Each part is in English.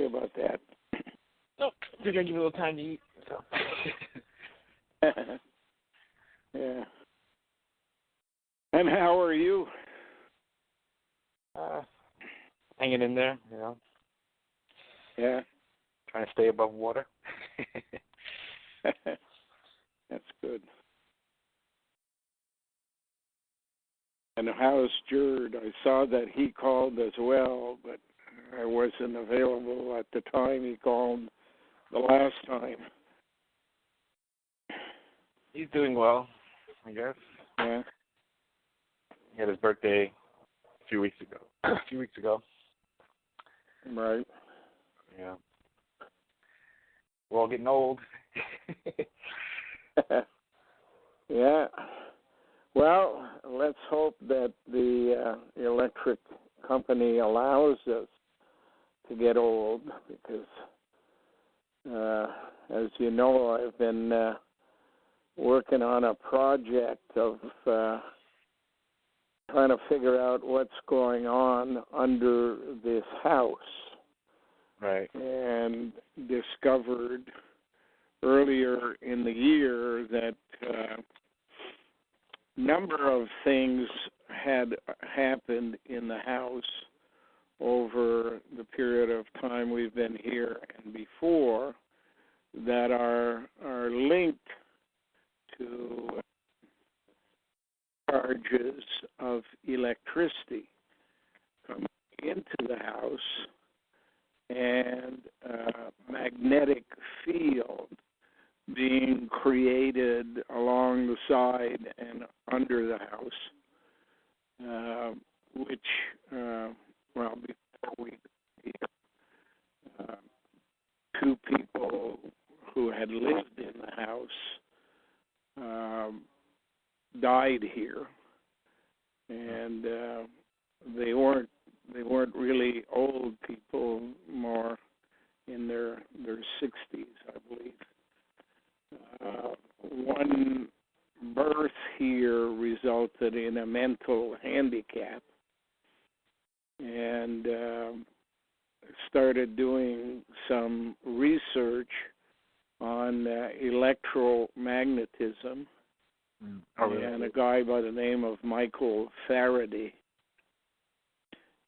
Sorry about that. Oh, you're going to give you a little time to eat. So. Yeah. And how are you? Hanging in there, you know. Yeah. Trying to stay above water. That's good. And how's Jerd? I saw that he called as well, but I wasn't available at the time he called the last time. He's doing well, I guess. Yeah. He had his birthday a few weeks ago. Right. Yeah. We're all getting old. Yeah. Well, let's hope that the electric company allows us to get old because, as you know, I've been working on a project of trying to figure out what's going on under this house. Right. And discovered earlier in the year that number of things had happened in the house over the period of time we've been here and before that are linked to charges of electricity coming into the house and a magnetic field being created along the side and under the house, which, before we two people who had lived in the house died here, and they weren't really old people, more in their 60s, I believe. One birth here resulted in a mental handicap, and started doing some research on electro-magnetism. Oh, really? And a guy by the name of Michael Faraday,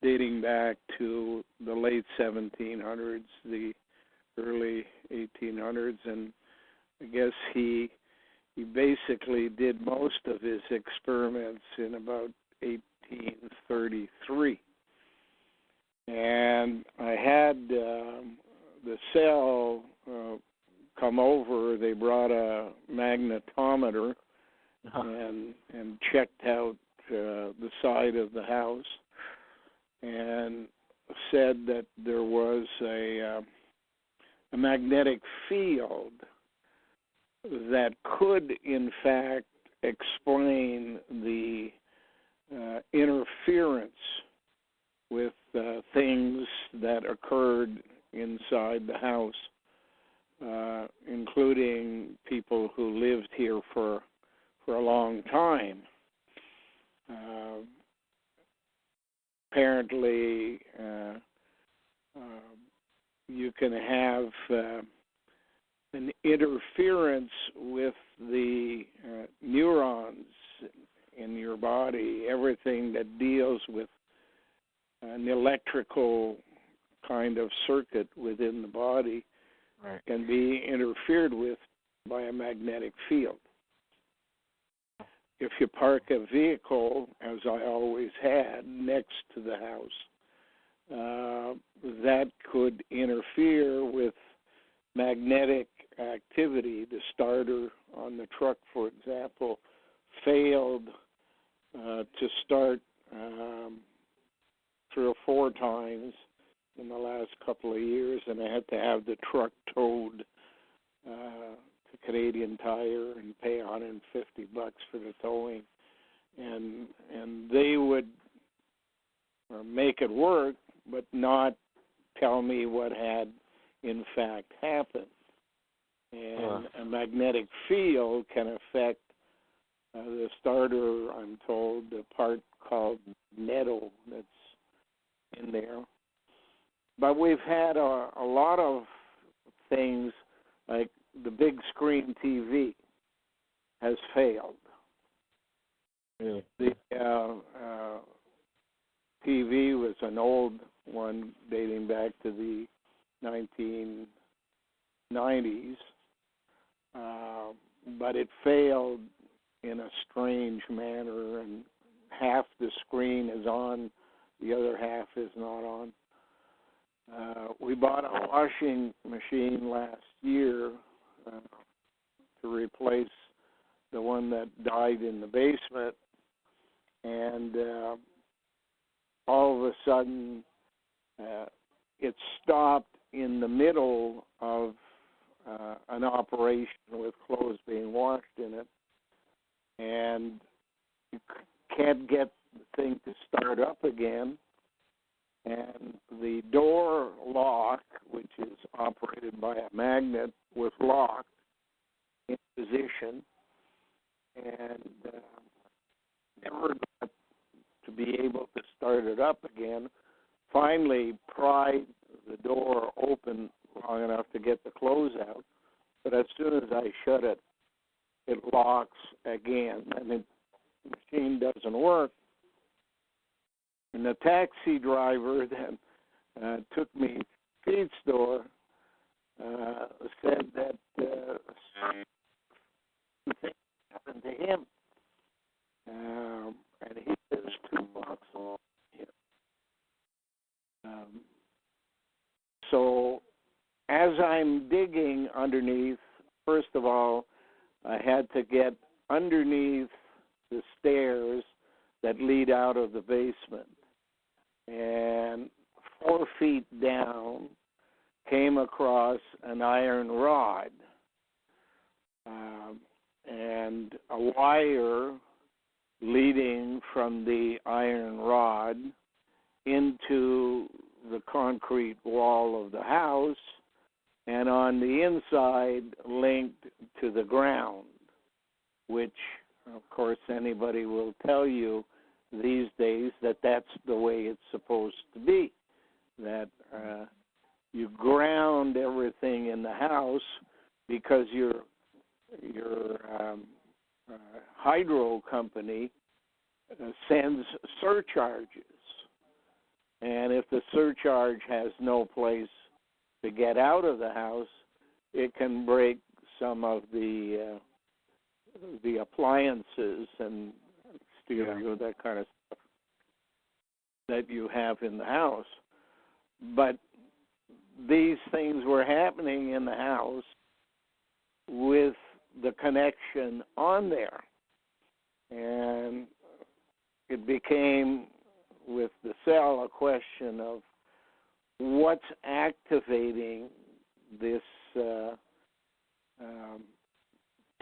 dating back to the late 1700s, the early 1800s, and I guess he basically did most of his experiments in about 1833. And I had the cell come over. They brought a magnetometer and checked out the side of the house and said that there was a magnetic field that could, in fact, explain the interference with things that occurred inside the house, including people who lived here for a long time. Apparently, you can have an interference with the neurons in your body, everything that deals with an electrical kind of circuit within the body can be interfered with by a magnetic field. If you park a vehicle, as I always had, next to the house, that could interfere with magnetic activity. The starter on the truck, for example, failed to start 3 or 4 times in the last couple of years, and I had to have the truck towed to Canadian Tire and pay $150 for the towing, and they would make it work, but not tell me what had in fact happened. And a magnetic field can affect the starter, I'm told, the part called nettle that's in there. But we've had a lot of things, like the big screen TV has failed. Really? The TV was an old one dating back to the 1990s, but it failed in a strange manner, and half the screen is on, the other half is not on. We bought a washing machine last year to replace the one that died in the basement, and all of a sudden it stopped in the middle of an operation with clothes being washed in it, and you can't get the thing to start up again. And the door lock, which is operated by a magnet, was locked in position, and never got to be able to start it up again. Finally pried the door open long enough to get the clothes out, but as soon as I shut it, it locks again, and the machine doesn't work. And the taxi driver that took me to the feed store said that something happened to him, and he lives 2 blocks along here. So as I'm digging underneath, first of all, I had to get underneath the stairs that lead out of the basement. And 4 feet down, came across an iron rod and a wire leading from the iron rod into the concrete wall of the house, and on the inside linked to the ground, which, of course, anybody will tell you these days that that's the way it's supposed to be, that you ground everything in the house because your hydro company sends surcharges, and if the surcharge has no place to get out of the house, it can break some of the appliances and stereo, that kind of stuff that you have in the house. But these things were happening in the house with the connection on there. And it became, with the cell, a question of what's activating this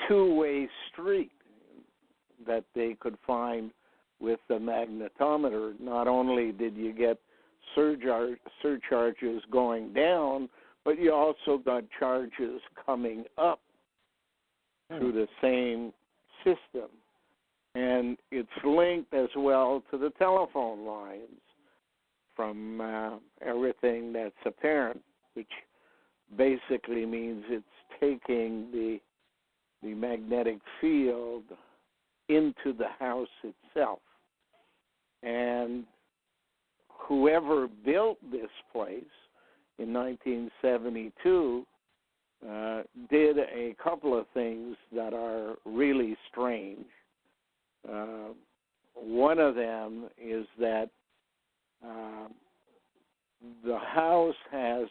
two-way street that they could find with the magnetometer. Not only did you get surcharges going down, but you also got charges coming up through the same system. And it's linked as well to the telephone lines from everything that's apparent, which basically means it's taking the magnetic field into the house itself. And whoever built this place in 1972 did a couple of things that are really strange. One of them is that the house has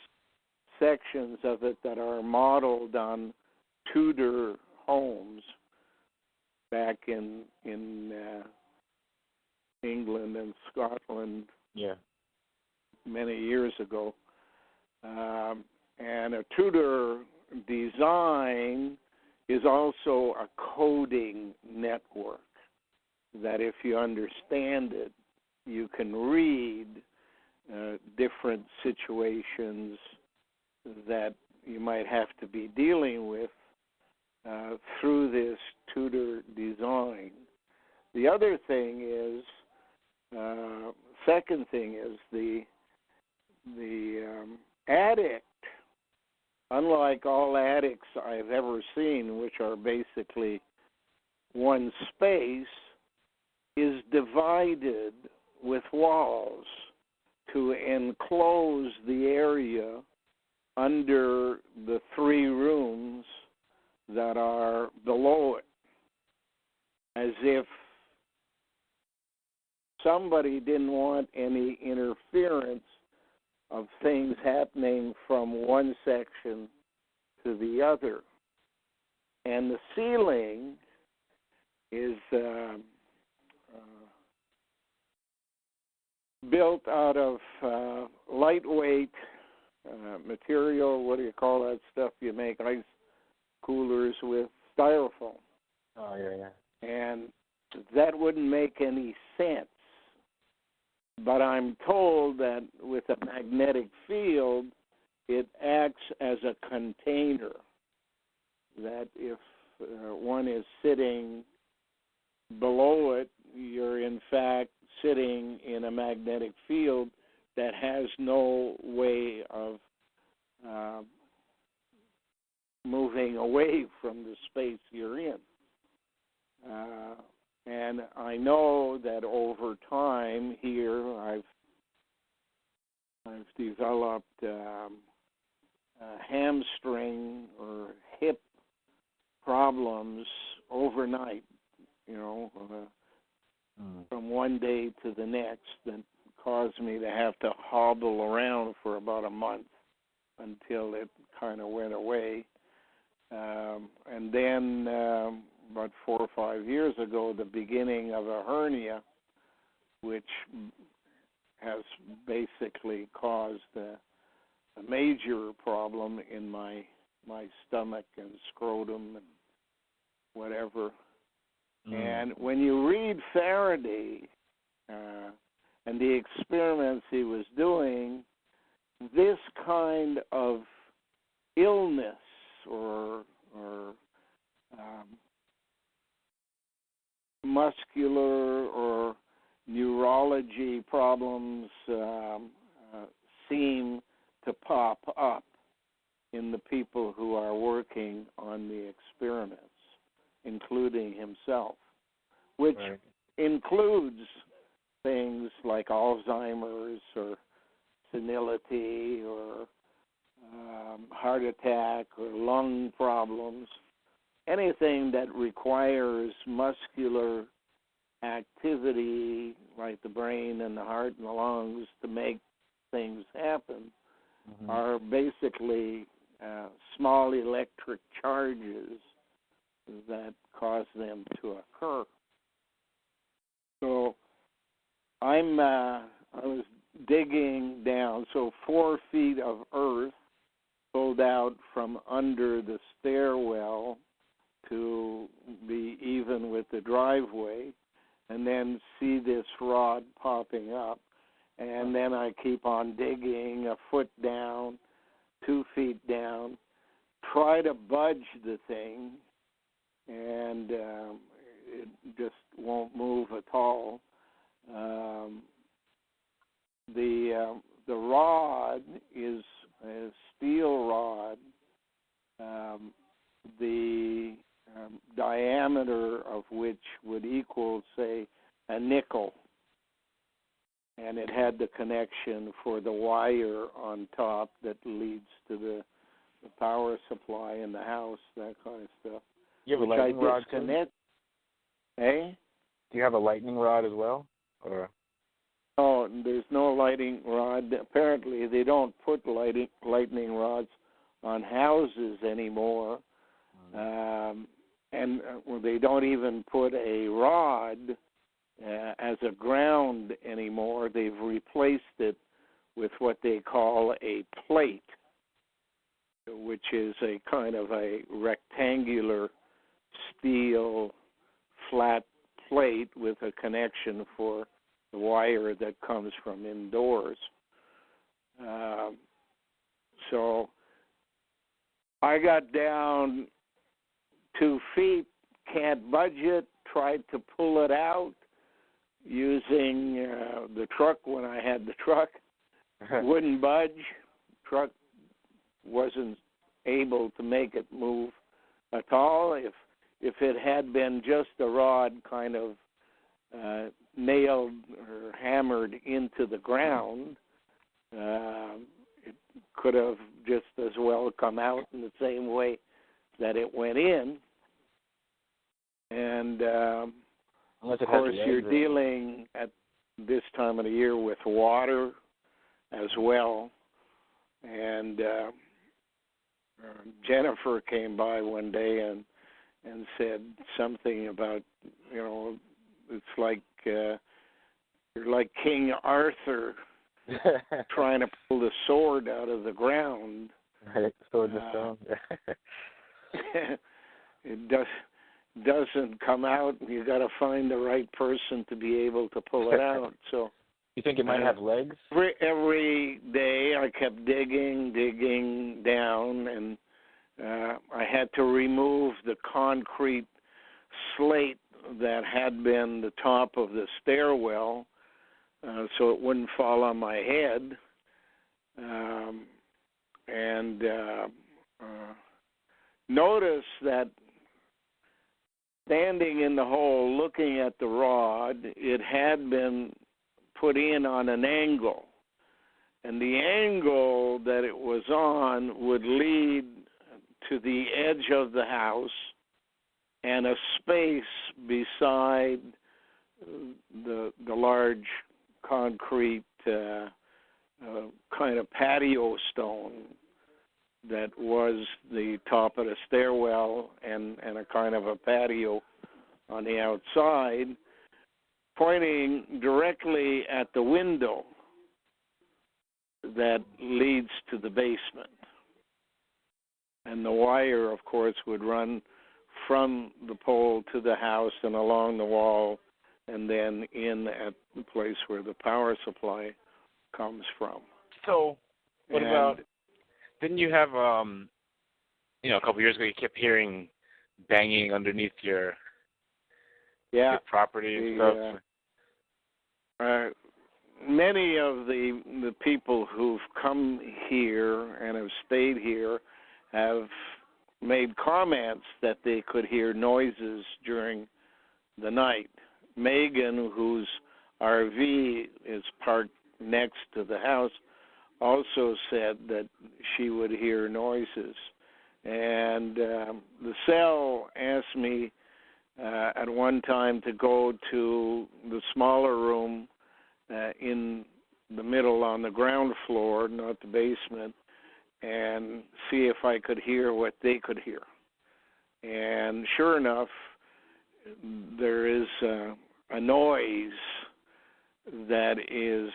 sections of it that are modeled on Tudor homes back in England and Scotland many years ago. And a Tudor design is also a coding network that, if you understand it, you can read different situations that you might have to be dealing with through this Tudor design. The other thing is, second thing is, the the addict, unlike all addicts I've ever seen, which are basically one space, is divided with walls to enclose the area under the 3 rooms that are below it, as if somebody didn't want any interference of things happening from one section to the other. And the ceiling is built out of lightweight material. What do you call that stuff you make ice coolers with? Styrofoam. Oh, yeah. And that wouldn't make any sense. But I'm told that with a magnetic field, it acts as a container. That if one is sitting below it, you're in fact sitting in a magnetic field that has no way of moving away from the space you're in. And I know that over time here, I've developed hamstring or hip problems overnight, from one day to the next, that caused me to have to hobble around for about a month until it kind of went away. And then about 4 or 5 years ago, the beginning of a hernia, which has basically caused a major problem in my stomach and scrotum and whatever. And when you read Faraday and the experiments he was doing, this kind of illness or muscular or neurology problems seem to pop up in the people who are working on the experiments, including himself, which includes things like Alzheimer's or senility or heart attack or lung problems, anything that requires muscular activity like the brain and the heart and the lungs to make things happen are basically small electric charges that cause them to occur. So I was digging down, so 4 feet of earth pulled out from under the stairwell to be even with the driveway, and then see this rod popping up. And then I keep on digging a foot down, 2 feet down, try to budge the thing, and it just won't move at all. The rod is a steel rod. The diameter of which would equal, say, a nickel. And it had the connection for the wire on top that leads to the power supply in the house, that kind of stuff. You have a lightning rod too? Eh? Do you have a lightning rod as well? Or? Oh, there's no lightning rod. Apparently, they don't put lightning rods on houses anymore. And they don't even put a rod as a ground anymore. They've replaced it with what they call a plate, which is a kind of a rectangular steel flat plate with a connection for the wire that comes from indoors. So I got down 2 feet, can't budge it, tried to pull it out using the truck when I had the truck, wouldn't budge. Truck wasn't able to make it move at all. If it had been just a rod kind of nailed or hammered into the ground, it could have just as well come out in the same way that it went in. And of course, you're dealing at this time of the year with water as well. And Jennifer came by one day and said something about, it's like you're like King Arthur trying to pull the sword out of the ground. Right, sword the stone. It doesn't come out. You got to find the right person to be able to pull it out. So you think it might have legs? Every day I kept digging down, and I had to remove the concrete slate that had been the top of the stairwell so it wouldn't fall on my head. And notice that standing in the hole looking at the rod, it had been put in on an angle. And the angle that it was on would lead to the edge of the house and a space beside the large concrete kind of patio stone that was the top of the stairwell and a kind of a patio on the outside, pointing directly at the window that leads to the basement. And the wire, of course, would run from the pole to the house and along the wall and then in at the place where the power supply comes from. So, what about, didn't you have, a couple years ago you kept hearing banging underneath your property and stuff? Many of the people who've come here and have stayed here have made comments that they could hear noises during the night. Megan, whose RV is parked next to the house, also said that she would hear noises. And the cell asked me at one time to go to the smaller room in the middle on the ground floor, not the basement, and see if I could hear what they could hear. And sure enough, there is a noise that is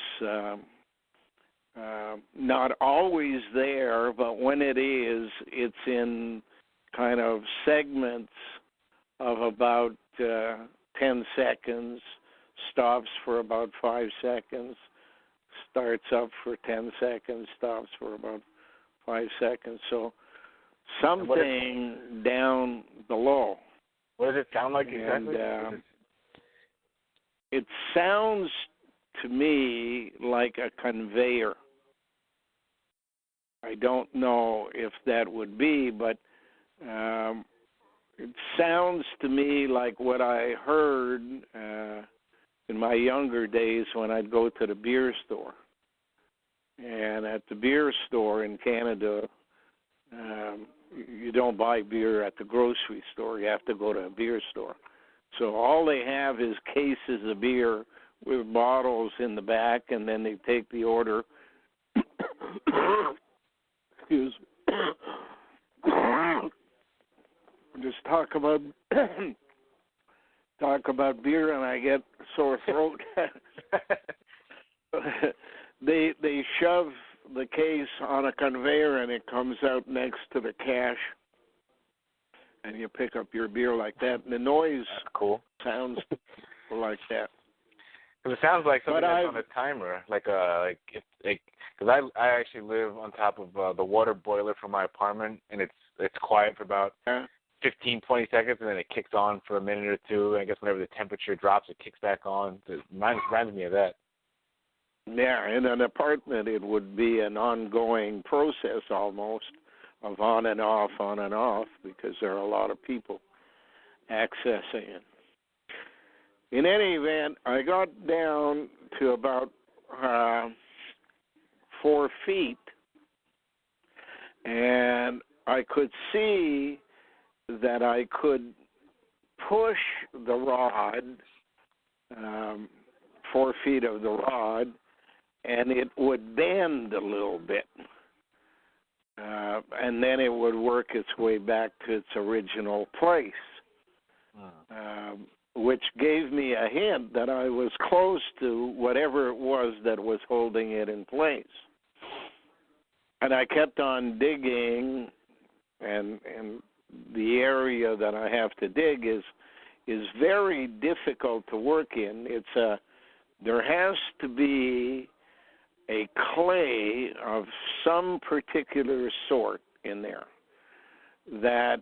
not always there, but when it is, it's in kind of segments of about 10 seconds, stops for about 5 seconds, starts up for 10 seconds, stops for about 5 seconds. So something down below. What does it sound like exactly? And, it sounds to me like a conveyor. I don't know if that would be, but it sounds to me like what I heard in my younger days when I'd go to the beer store. And at the beer store in Canada, you don't buy beer at the grocery store. You have to go to a beer store. So all they have is cases of beer with bottles in the back, and then they take the order. Excuse me. Just talk about beer, and I get a sore throat. They shove the case on a conveyor, and it comes out next to the cash, and you pick up your beer like that. And the noise sounds like that. Because it sounds like something that's on a timer, because I actually live on top of the water boiler for my apartment, and it's quiet for about 15, 20 seconds, and then it kicks on for a minute or two. I guess whenever the temperature drops, it kicks back on. It reminds me of that. Yeah, in an apartment, it would be an ongoing process almost of on and off, because there are a lot of people accessing it. In any event, I got down to about 4 feet, and I could see that I could push the rod, 4 feet of the rod, and it would bend a little bit. And then it would work its way back to its original place, which gave me a hint that I was close to whatever it was that was holding it in place. And I kept on digging, and the area that I have to dig is very difficult to work in. There has to be a clay of some particular sort in there that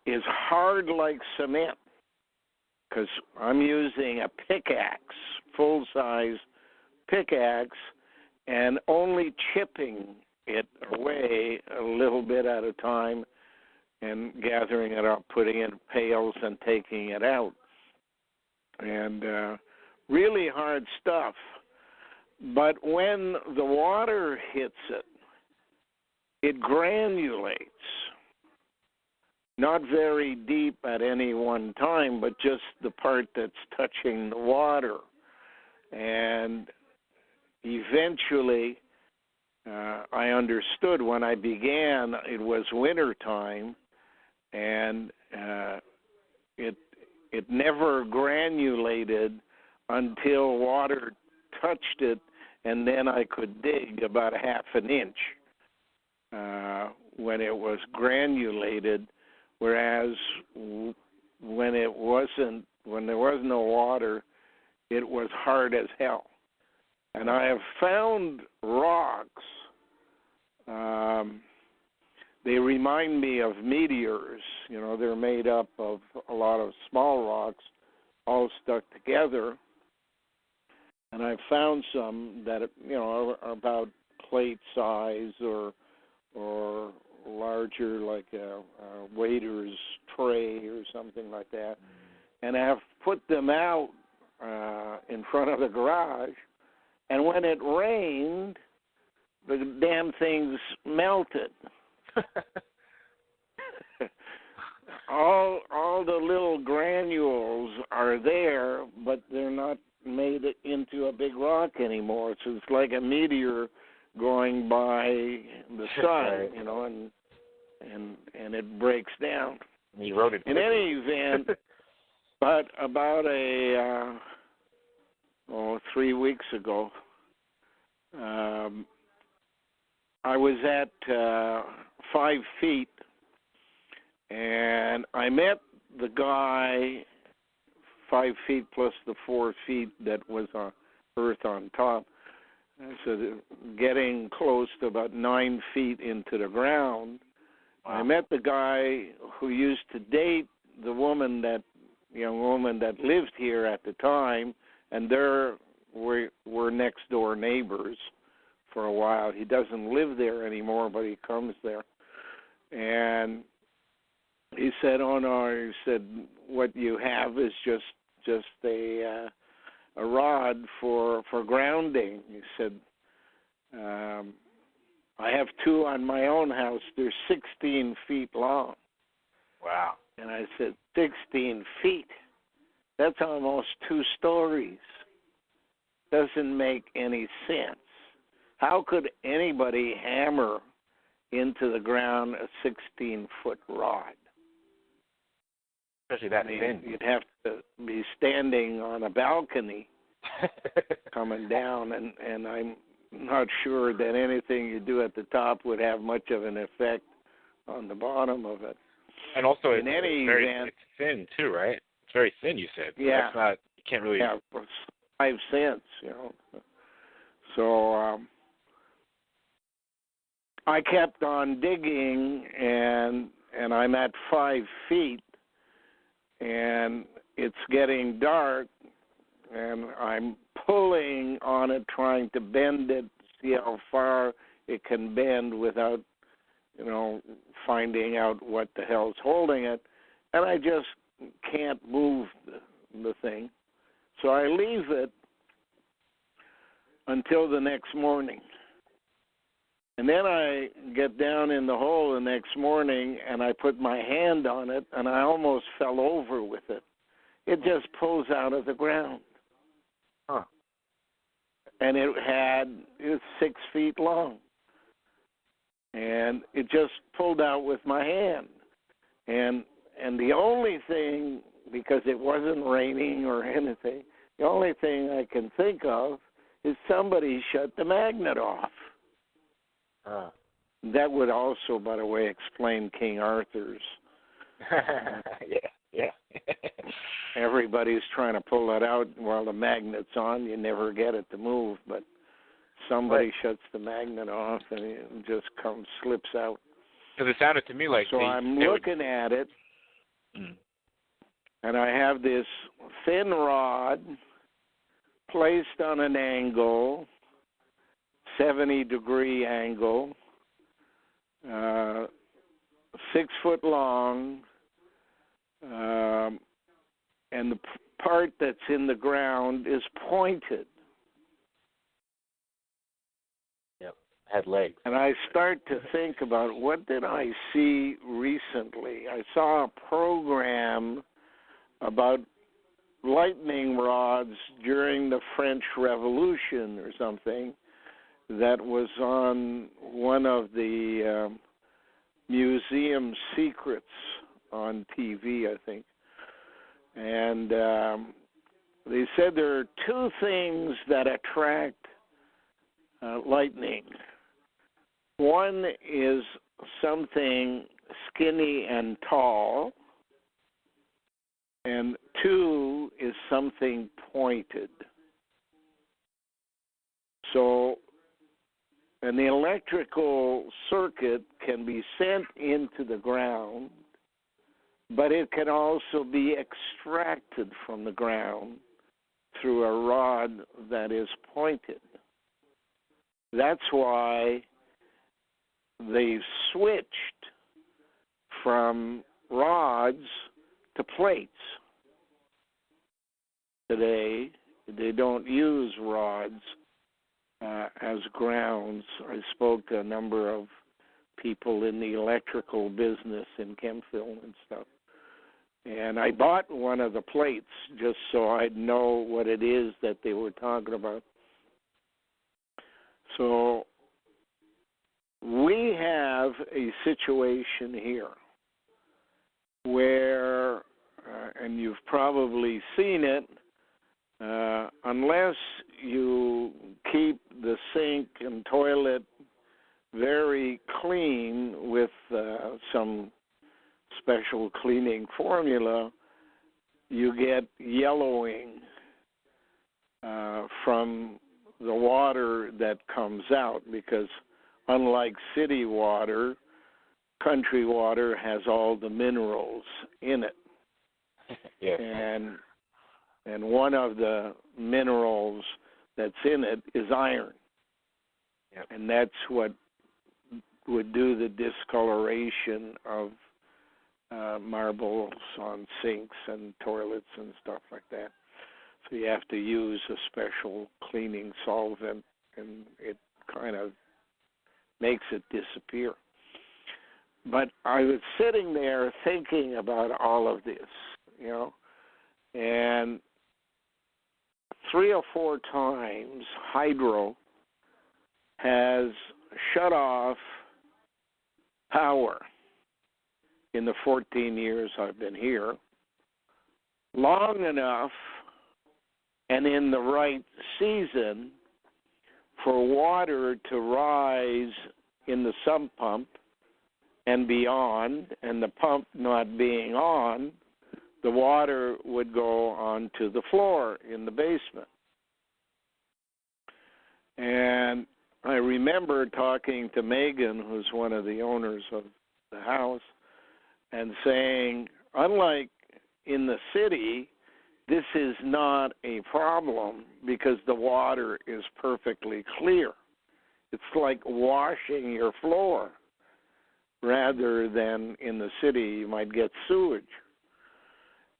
is hard like cement, because I'm using a pickaxe, full-size pickaxe, and only chipping it away a little bit at a time and gathering it up, putting it in pails and taking it out. And really hard stuff. But when the water hits it, it granulates. Not very deep at any one time, but just the part that's touching the water. And eventually, I understood when I began, it was winter time, and it never granulated until water touched it, and then I could dig about a half an inch when it was granulated, whereas when there was no water, it was hard as hell. And I have found rocks. They remind me of meteors. You know, they're made up of a lot of small rocks all stuck together. And I've found some that, you know, are about plate size or larger, like a waiter's tray or something like that. And I've put them out in front of the garage. And when it rained, the damn things melted. all the little granules are there, but they're not made into a big rock anymore. So it's like a meteor going by the sun, you know, and it breaks down. You wrote it. In any event, but about 3 weeks ago, I was at 5 feet, and I met the guy 5 feet plus the 4 feet that was on earth on top. So getting close to about 9 feet into the ground, wow. I met the guy who used to date the young woman that lived here at the time, and we're next door neighbors for a while. He doesn't live there anymore, but he comes there. And he said, "Oh no," he said, "what you have is just a rod for grounding." He said, "I have 2 on my own house. They're 16 feet long." Wow. And I said, 16 feet? That's almost 2 stories. Doesn't make any sense. How could anybody hammer into the ground a 16-foot rod? Especially that thin. You'd have to be standing on a balcony coming down, and I'm not sure that anything you do at the top would have much of an effect on the bottom of it. And also, it's thin too, right? It's very thin, you said. So yeah. That's not, you can't really... Yeah, 5 cents, you know. So I kept on digging, and I'm at 5 feet, and it's getting dark, and I'm pulling on it, trying to bend it, see how far it can bend without, finding out what the hell's holding it, and I just can't move the thing. So I leave it until the next morning. And then I get down in the hole the next morning, and I put my hand on it, and I almost fell over with it. It just pulls out of the ground. Huh. And it was 6 feet long. And it just pulled out with my hand. And the only thing, because it wasn't raining or anything, the only thing I can think of is somebody shut the magnet off. That would also, by the way, explain King Arthur's. Yeah. Everybody's trying to pull it out while the magnet's on. You never get it to move, but somebody shuts the magnet off and it just slips out. Because it sounded to me like so I'm looking at it, and I have this thin rod placed on an angle, 70-degree angle, 6 foot long, and the part that's in the ground is pointed. Yep, had legs. And I start to think about, what did I see recently? I saw a program about lightning rods during the French Revolution or something that was on one of the museum secrets on TV, I think. And they said there are two things that attract lightning. One is something skinny and tall, and two is something pointed. So an electrical circuit can be sent into the ground, but it can also be extracted from the ground through a rod that is pointed. That's why they've switched from rods to plates. Today, they don't use rods as grounds. I spoke to a number of people in the electrical business in Kempville and stuff. And I bought one of the plates just so I'd know what it is that they were talking about. So we have a situation here where, and you've probably seen it, unless you keep the sink and toilet very clean with some special cleaning formula, you get yellowing from the water that comes out, because unlike city water, country water has all the minerals in it. Yes. And one of the minerals that's in it is iron. Yep. And that's what would do the discoloration of marbles on sinks and toilets and stuff like that. So you have to use a special cleaning solvent, and it kind of makes it disappear. But I was sitting there thinking about all of this, and 3 or 4 times hydro has shut off power in the 14 years I've been here, long enough and in the right season for water to rise in the sump pump and beyond, and the pump not being on, the water would go onto the floor in the basement. And I remember talking to Megan, who's one of the owners of the house, and saying, unlike in the city, this is not a problem because the water is perfectly clear. It's like washing your floor rather than in the city you might get sewage.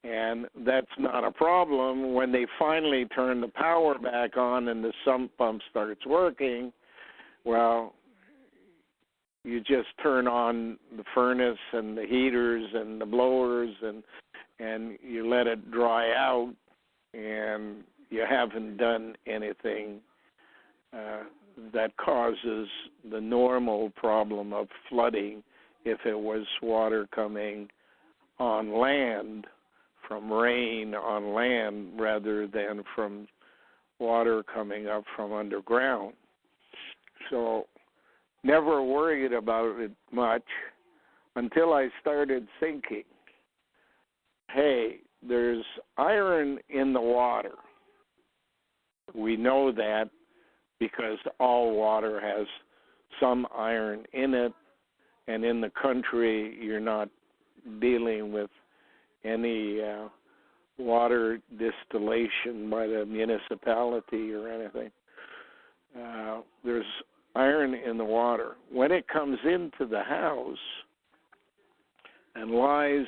And that's not a problem. When they finally turn the power back on and the sump pump starts working, well, you just turn on the furnace and the heaters and the blowers and you let it dry out, and you haven't done anything that causes the normal problem of flooding if it was water coming on land, from rain on land, rather than from water coming up from underground. So never worried about it much until I started thinking, hey, there's iron in the water. We know that because all water has some iron in it, and in the country you're not dealing with any water distillation by the municipality or anything. There's iron in the water. When it comes into the house and lies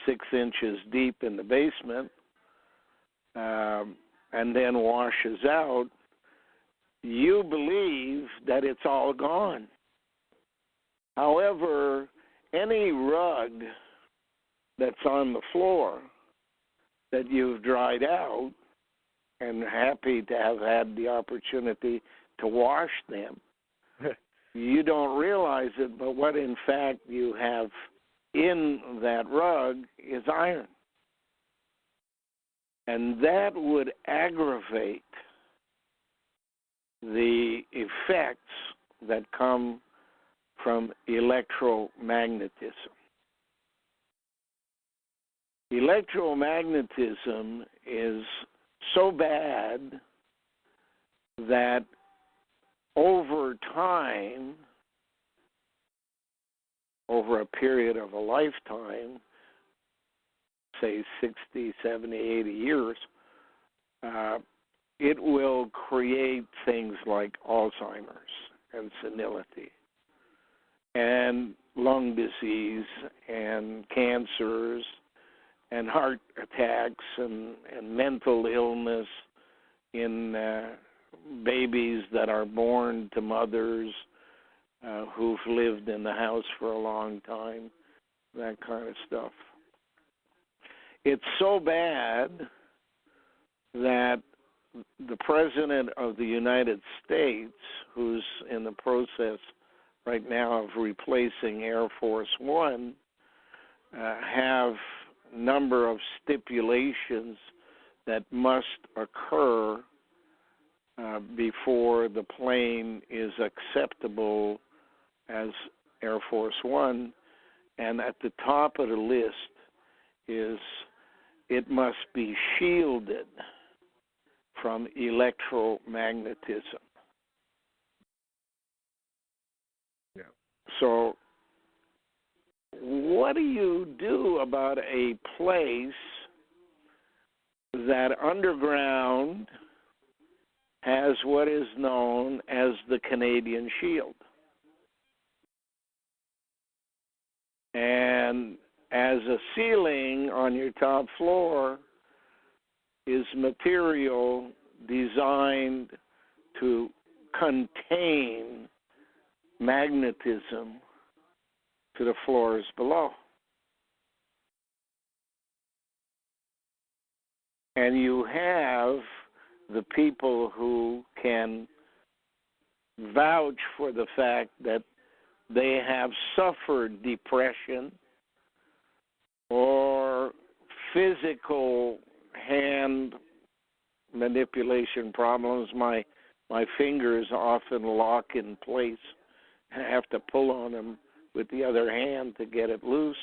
6 inches deep in the basement and then washes out, you believe that it's all gone. However, any rug that's on the floor that you've dried out, and happy to have had the opportunity to wash them, you don't realize it, but what in fact you have in that rug is iron. And that would aggravate the effects that come from electromagnetism. Electromagnetism is so bad that over time, over a period of a lifetime, say 60, 70, 80 years, it will create things like Alzheimer's and senility and lung disease and cancers and heart attacks and mental illness in babies that are born to mothers who've lived in the house for a long time, that kind of stuff. It's so bad that the President of the United States, who's in the process right now of replacing Air Force One, have a number of stipulations that must occur before the plane is acceptable as Air Force One. And at the top of the list is it must be shielded from electromagnetism. Yeah. So what do you do about a place that underground has what is known as the Canadian Shield? And as a ceiling on your top floor is material designed to contain magnetism to the floors below. And you have the people who can vouch for the fact that they have suffered depression or physical hand manipulation problems. My fingers often lock in place. I have to pull on them with the other hand to get it loose.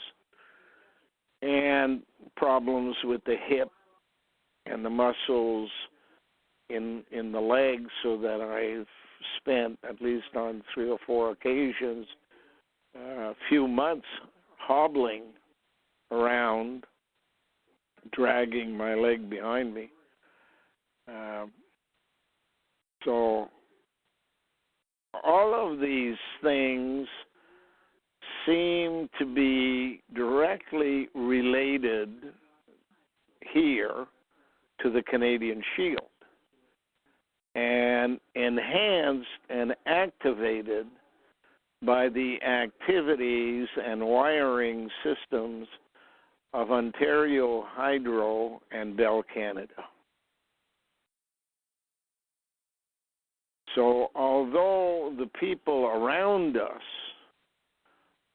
And problems with the hip and the muscles in the legs, so that I've spent, at least on 3 or 4 occasions, a few months hobbling around dragging my leg behind me. So all of these things seem to be directly related here to the Canadian Shield and enhanced and activated by the activities and wiring systems of Ontario Hydro and Bell Canada. So although the people around us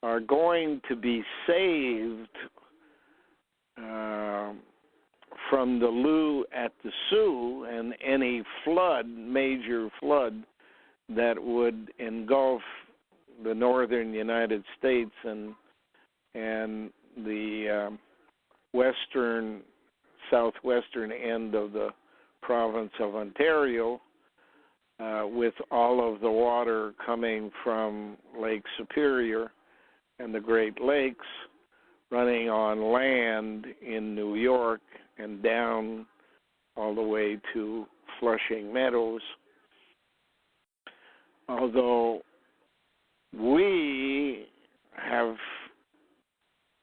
are going to be saved from the Lou at the Sioux and any flood, major flood, that would engulf the northern United States and the southwestern end of the province of Ontario, with all of the water coming from Lake Superior and the Great Lakes, running on land in New York and down all the way to Flushing Meadows. Although we have,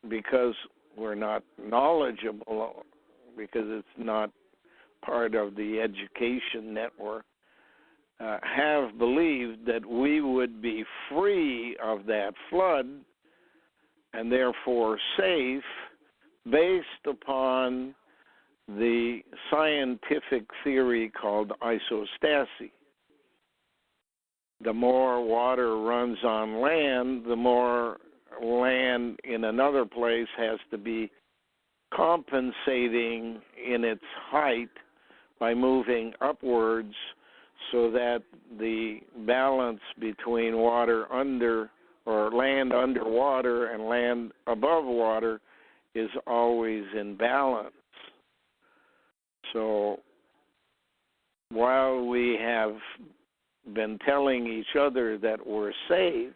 because we're not knowledgeable, because it's not part of the education network, have believed that we would be free of that flood and therefore safe based upon the scientific theory called isostasy. The more water runs on land, the more land in another place has to be compensating in its height by moving upwards, so that the balance between water under or land underwater and land above water is always in balance. So while we have been telling each other that we're safe,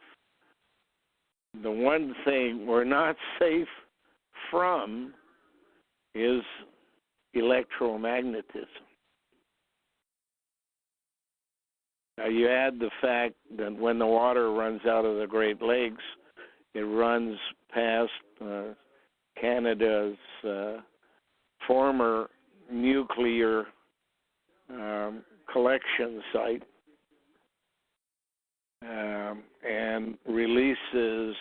the one thing we're not safe from is electromagnetism. Now, you add the fact that when the water runs out of the Great Lakes, it runs past Canada's former nuclear collection site and releases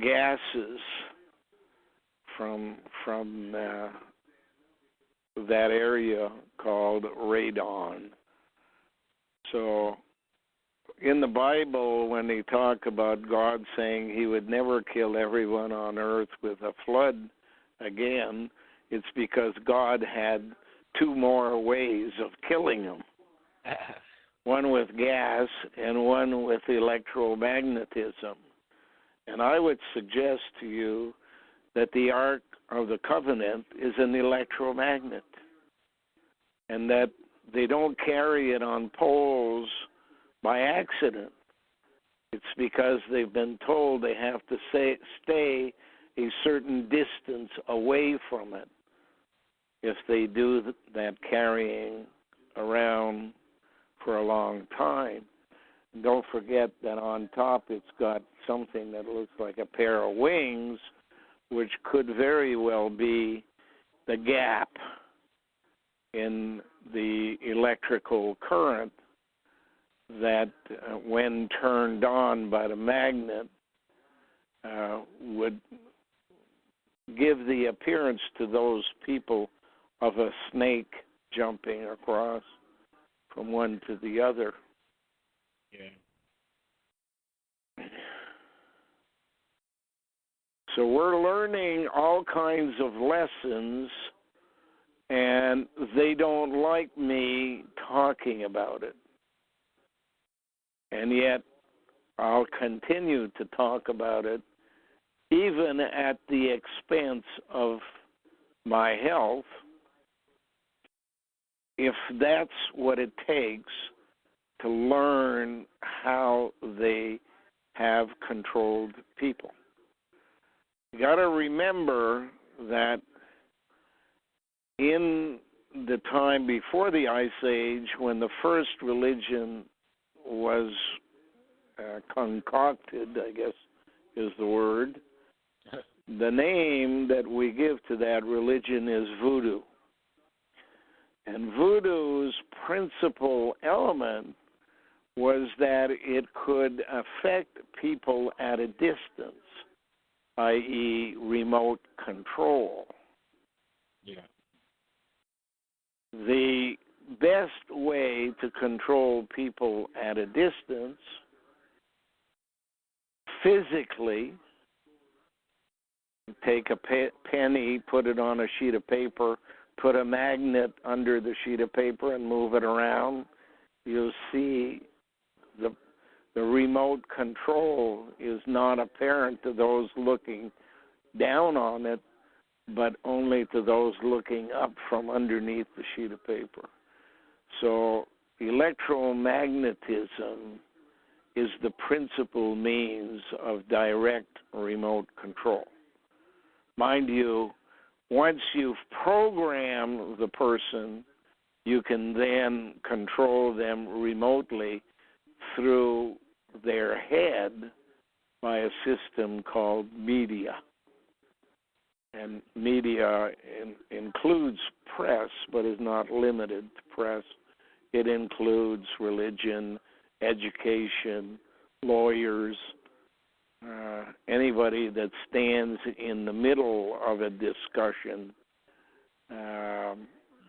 gases from that area called radon. So in the Bible, when they talk about God saying he would never kill everyone on earth with a flood again, it's because God had two more ways of killing them. One with gas and one with electromagnetism. And I would suggest to you that the Ark of the Covenant is an electromagnet, and that they don't carry it on poles by accident. It's because they've been told they have to stay a certain distance away from it if they do that carrying around for a long time. And don't forget that on top it's got something that looks like a pair of wings, which could very well be the gap in the electrical current that, when turned on by the magnet, would give the appearance to those people of a snake jumping across from one to the other. Yeah. So we're learning all kinds of lessons, and they don't like me talking about it. And yet I'll continue to talk about it, even at the expense of my health, if that's what it takes to learn how they have controlled people. You got to remember that in the time before the Ice Age, when the first religion was concocted, I guess is the word, the name that we give to that religion is voodoo. And voodoo's principal element was that it could affect people at a distance, i.e., remote control. Yeah. The best way to control people at a distance physically, take a penny, put it on a sheet of paper, put a magnet under the sheet of paper and move it around, you'll see the remote control is not apparent to those looking down on it, but only to those looking up from underneath the sheet of paper. So electromagnetism is the principal means of direct remote control. Mind you, once you've programmed the person, you can then control them remotely through their head by a system called media. And media includes press, but is not limited to press. It includes religion, education, lawyers, anybody that stands in the middle of a discussion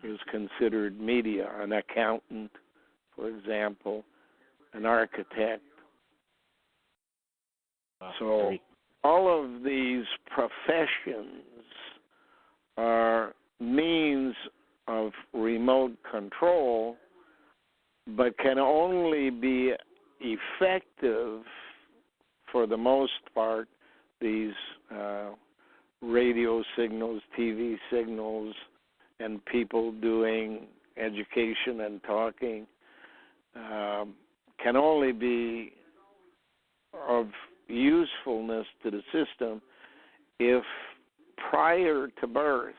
is considered media. An accountant, for example, an architect. So all of these professions are means of remote control, but can only be effective, for the most part, these radio signals, TV signals, and people doing education and talking can only be of usefulness to the system if prior to birth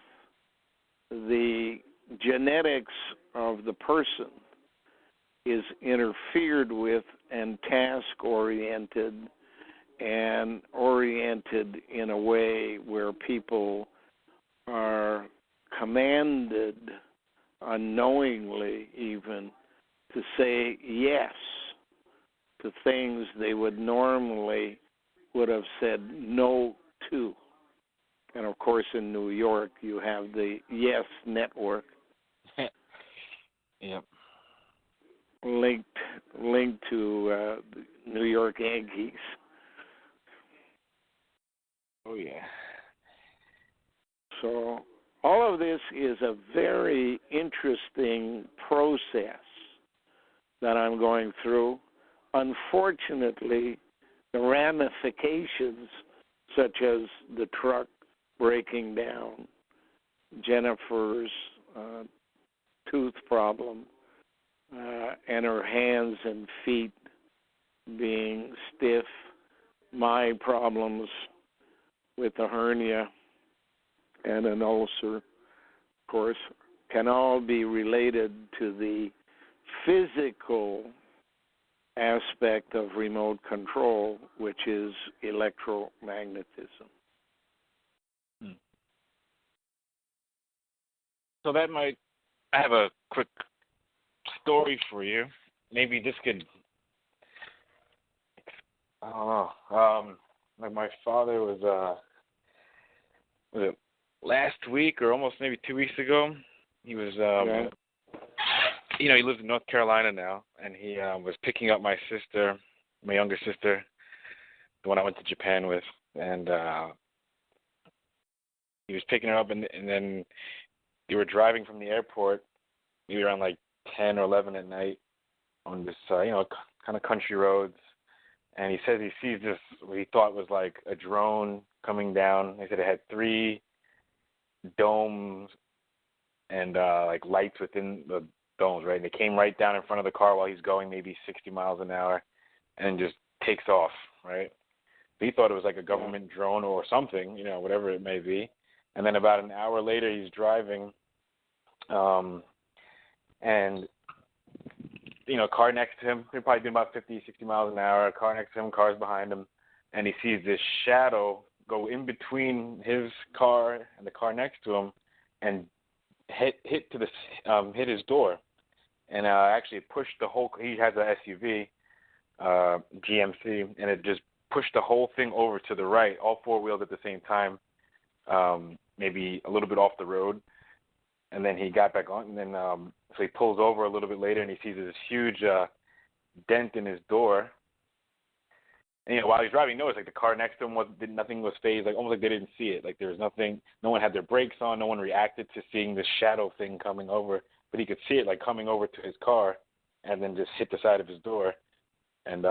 the genetics of the person is interfered with and task-oriented and oriented in a way where people are commanded, unknowingly even, to say yes to things they would normally would have said no to. And of course in New York you have the Yes Network. Yep. Linked to the New York Yankees. Oh yeah. So all of this is a very interesting process that I'm going through. Unfortunately, the ramifications, such as the truck breaking down, Jennifer's tooth problem, and her hands and feet being stiff, my problems with a hernia and an ulcer, of course, can all be related to the physical aspect of remote control, which is electromagnetism. So that might, I have a quick story for you. Maybe this could, I don't know, like my father was it last week or almost maybe 2 weeks ago? He was, he lives in North Carolina now, and he was picking up my sister, my younger sister, the one I went to Japan with, and he was picking her up, and then they were driving from the airport, maybe around like 10 or 11 at night on this, kind of country roads, and he says he sees this, what he thought was like a drone coming down. He said it had 3 domes and like lights within the domes, right? And it came right down in front of the car while he's going maybe 60 miles an hour and just takes off, right? He thought it was like a government drone or something, whatever it may be. And then about an hour later, he's driving, And, car next to him, they're probably doing about 50, 60 miles an hour, car next to him, cars behind him, and he sees this shadow go in between his car and the car next to him and hit his door. And actually pushed the whole, he has a SUV, GMC, and it just pushed the whole thing over to the right, all four wheels at the same time, maybe a little bit off the road. And then he got back on, and then so he pulls over a little bit later, and he sees this huge dent in his door. And while he's driving, he noticed the car next to him nothing was phased, almost like they didn't see it. There was nothing. No one had their brakes on. No one reacted to seeing this shadow thing coming over, but he could see it coming over to his car, and then just hit the side of his door. And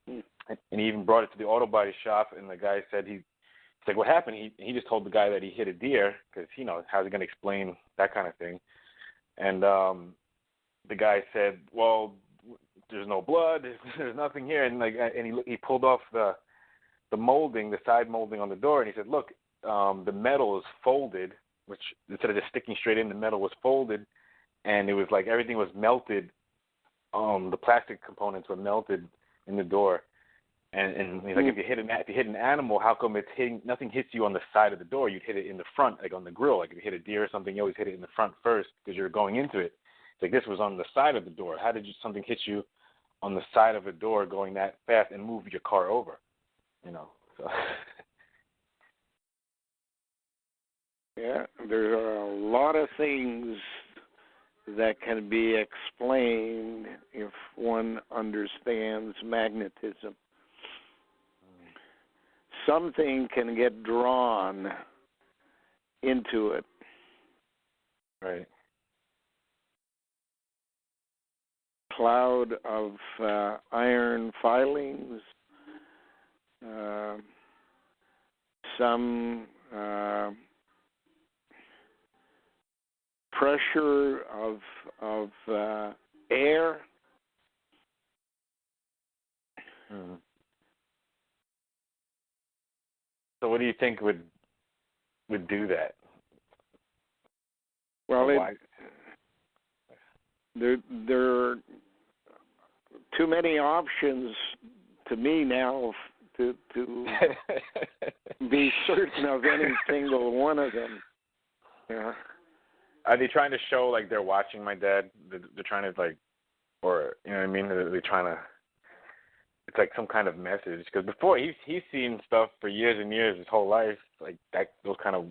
he even brought it to the auto body shop, and the guy said he's like, what happened? He just told the guy that he hit a deer, because how's he going to explain that kind of thing? And the guy said, well, there's no blood, there's nothing here, and he pulled off the molding, the side molding on the door, and he said, look, the metal is folded, which instead of just sticking straight in, the metal was folded, and it was like everything was melted. The plastic components were melted in the door. And he's like, if you hit an animal, how come nothing hits you on the side of the door? You'd hit it in the front, on the grill. If you hit a deer or something, you always hit it in the front first because you're going into it. It's this was on the side of the door. How did something hit you on the side of a door going that fast and move your car over? So. Yeah, there are a lot of things that can be explained if one understands magnetism. Something can get drawn into it. Right. Cloud of iron filings, some pressure of air. Mm-hmm. So what do you think would do that? Well, there are too many options to me now to be certain of any single one of them. Yeah. Are they trying to show they're watching my dad? They're trying to or you know what I mean? They're trying to. It's some kind of message, because before he's seen stuff for years and years, his whole life, those kind of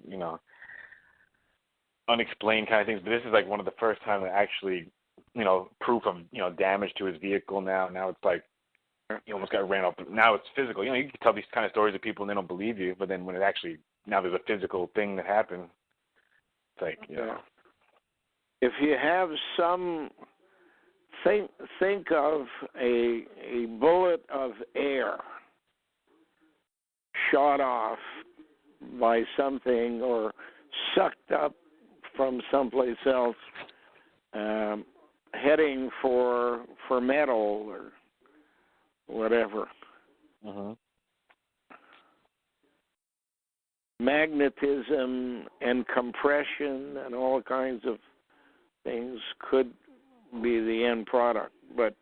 unexplained kind of things. But this is one of the first time that actually proof of damage to his vehicle. Now it's he almost got ran off. Now it's physical. You can tell these kind of stories to people and they don't believe you, but then when it actually now there's a physical thing that happened, it's if you have some. Think of a bullet of air shot off by something or sucked up from someplace else, heading for metal or whatever. Mm-hmm. Magnetism and compression and all kinds of things could be the end product, but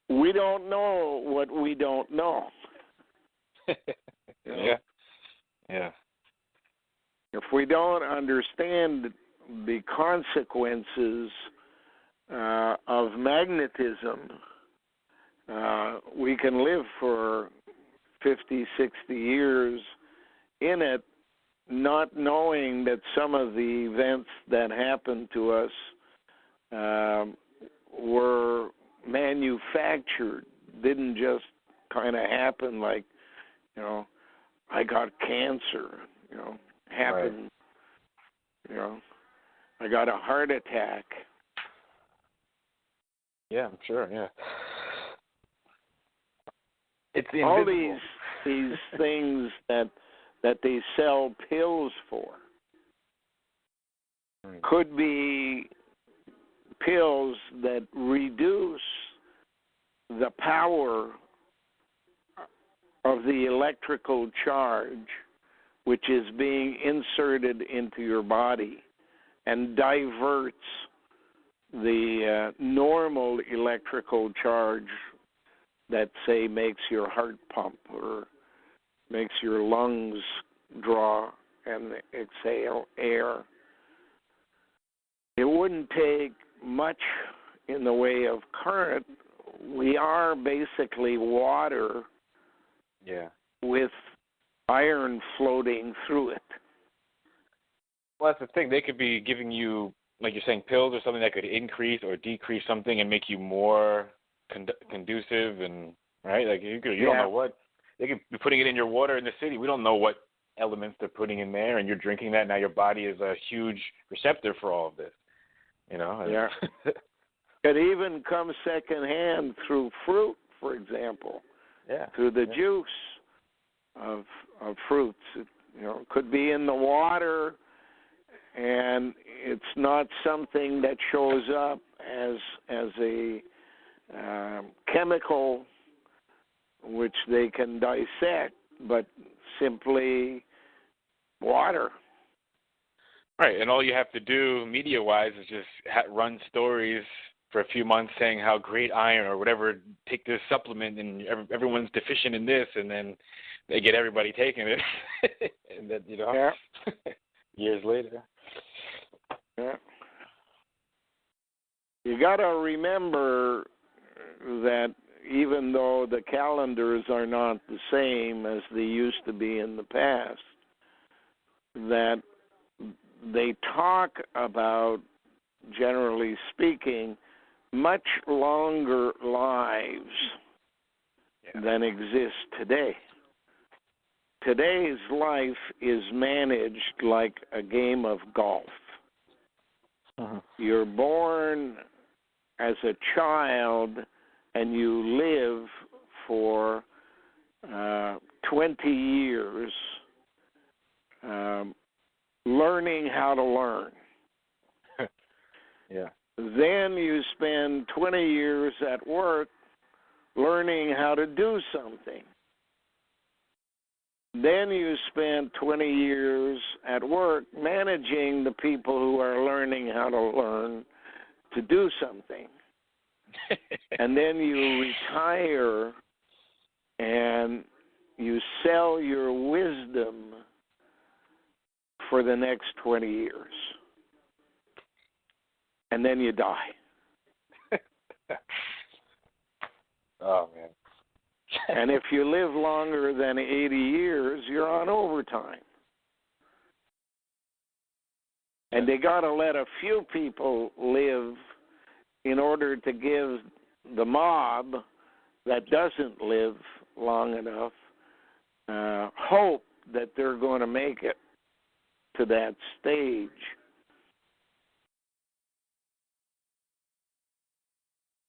we don't know what we don't know. Yeah. If we don't understand the consequences of magnetism, we can live for 50, 60 years in it, not knowing that some of the events that happened to us were manufactured, didn't just kind of happen I got cancer, happened, right. I got a heart attack. Yeah, I'm sure, yeah. It's all invisible. these things that they sell pills for could be pills that reduce the power of the electrical charge which is being inserted into your body and diverts the normal electrical charge that, say, makes your heart pump or makes your lungs draw and exhale air. It wouldn't take much in the way of current. We are basically water with iron floating through it. Well, that's the thing. They could be giving you, like you're saying, pills or something that could increase or decrease something and make you more conducive, and right? Like you don't know what. They could be putting it in your water in the city. We don't know what elements they're putting in there, and you're drinking that. Now your body is a huge receptor for all of this. You know? Yeah. Could even come secondhand through fruit, for example. Yeah. Through the juice of fruits. It, could be in the water, and it's not something that shows up as a chemical which they can dissect, but simply water. Right, and all you have to do media-wise is just run stories for a few months saying how great iron or whatever, take this supplement and everyone's deficient in this, and then they get everybody taking it. And then, years later. Yeah. You got to remember that even though the calendars are not the same as they used to be in the past, that they talk about, generally speaking, much longer lives than exist today. Today's life is managed like a game of golf. You're born as a child and you live for 20 years learning how to learn. Then you spend 20 years at work learning how to do something. Then you spend 20 years at work managing the people who are learning how to learn to do something. And then you retire and you sell your wisdom for the next 20 years. And then you die. Oh, man. And if you live longer than 80 years, you're on overtime. And they got to let a few people live in order to give the mob that doesn't live long enough hope that they're going to make it to that stage.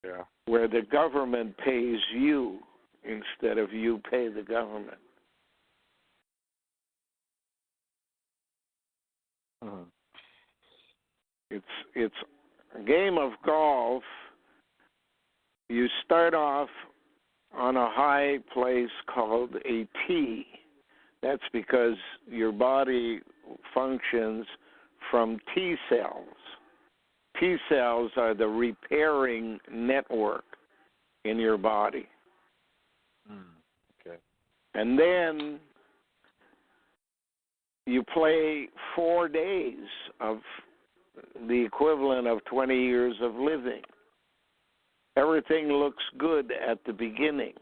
Yeah. Where the government pays you instead of you pay the government. It's a game of golf. You start off on a high place called a tee. That's because your body functions from T cells. T cells are the repairing network in your body. Okay. And then you play 4 days of the equivalent of 20 years of living. Everything looks good at the beginning.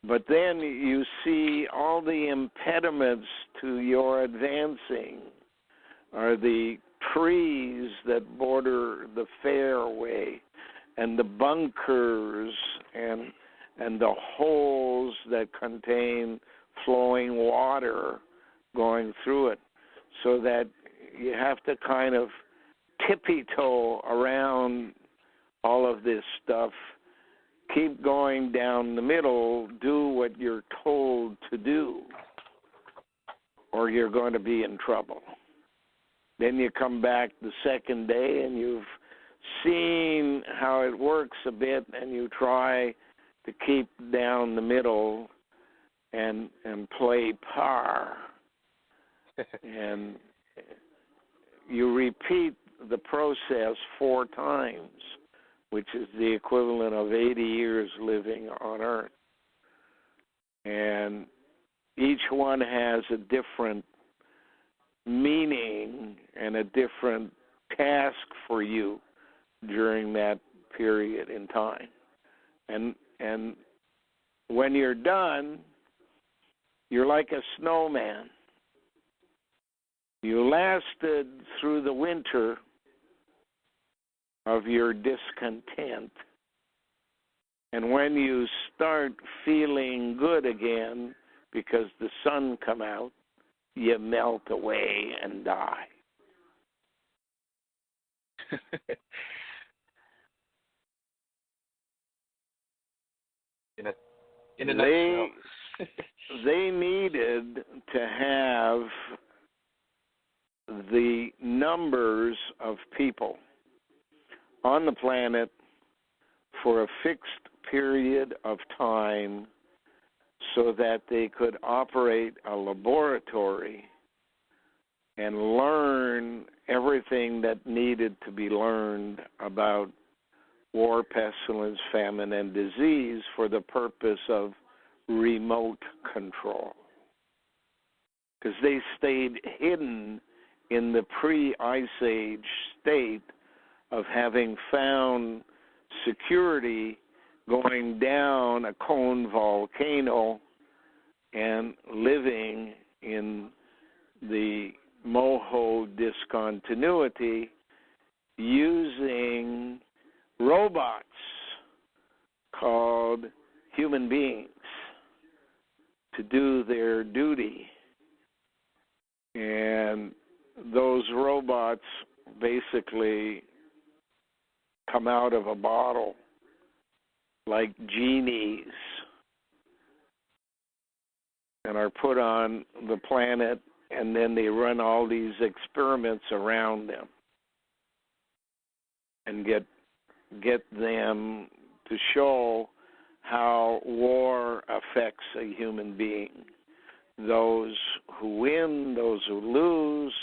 But then you see all the impediments to your advancing are the trees that border the fairway and the bunkers and the holes that contain flowing water going through it, so that you have to kind of tippy-toe around all of this stuff, keep going down the middle, do what you're told to do, or you're going to be in trouble. Then you come back the second day and you've seen how it works a bit, and you try to keep down the middle and play par. And you repeat the process 4 times, which is the equivalent of 80 years living on Earth. And each one has a different meaning and a different task for you during that period in time. And when you're done, you're like a snowman. You lasted through the winter of your discontent. And when you start feeling good again because the sun come out, you melt away and die. In a nutshell. They needed to have the numbers of people on the planet for a fixed period of time so that they could operate a laboratory and learn everything that needed to be learned about war, pestilence, famine, and disease for the purpose of remote control. Because they stayed hidden in the pre-Ice Age state of having found security going down a cone volcano and living in the Moho discontinuity using robots called human beings to do their duty. And those robots basically come out of a bottle like genies and are put on the planet, and then they run all these experiments around them and get them to show how war affects a human being. Those who win, those who lose,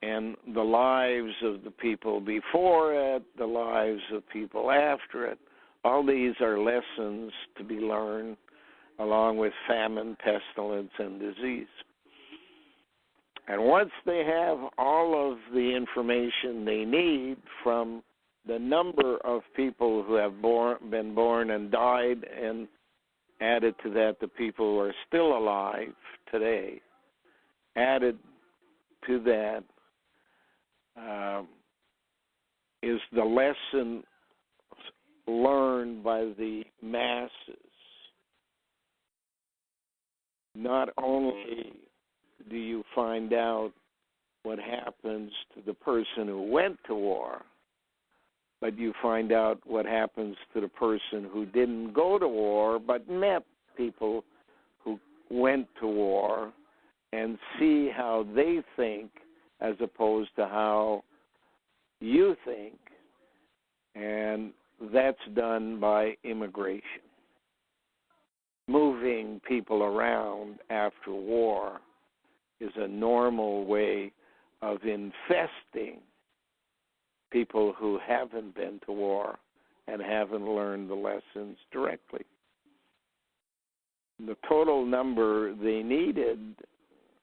and the lives of the people before it, the lives of people after it. All these are lessons to be learned along with famine, pestilence, and disease. And once they have all of the information they need from the number of people who have been born and died, and added to that the people who are still alive today, added to that is the lesson learned by the masses. Not only do you find out what happens to the person who went to war, but you find out what happens to the person who didn't go to war but met people who went to war, and see how they think as opposed to how you think. And that's done by immigration. Moving people around after war is a normal way of infesting people who haven't been to war and haven't learned the lessons directly. The total number they needed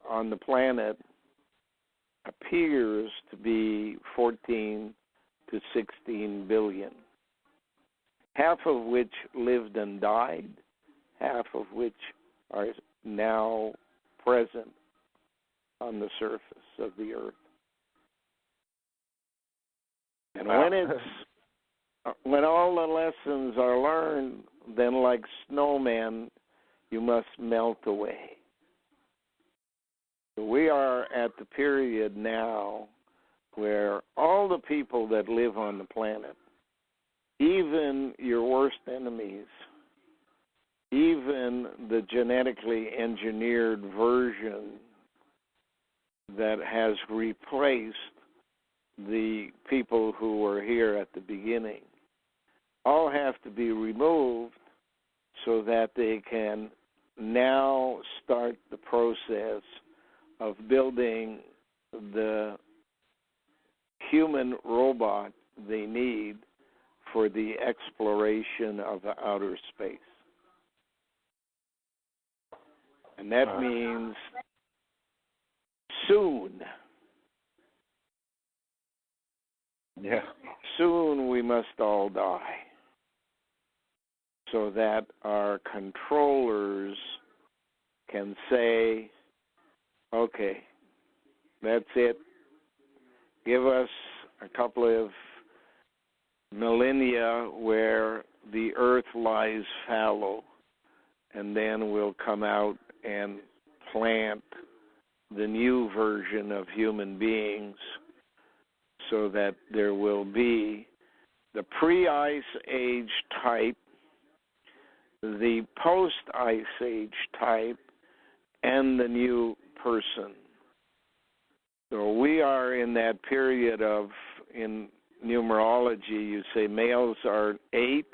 on the planet appears to be 14 to 16 billion, half of which lived and died, half of which are now present on the surface of the earth. And when all the lessons are learned, then like snowmen, you must melt away. So we are at the period now where all the people that live on the planet, even your worst enemies, even the genetically engineered version that has replaced the people who were here at the beginning, all have to be removed so that they can now start the process of building the human robot they need for the exploration of outer space. And that means soon. Yeah. Soon we must all die, so that our controllers can say, okay, that's it. Give us a couple of millennia where the earth lies fallow, and then we'll come out and plant the new version of human beings so that there will be the pre-Ice Age type, the post-Ice Age type, and the new person. So we are in that period of, in numerology, you say males are 8,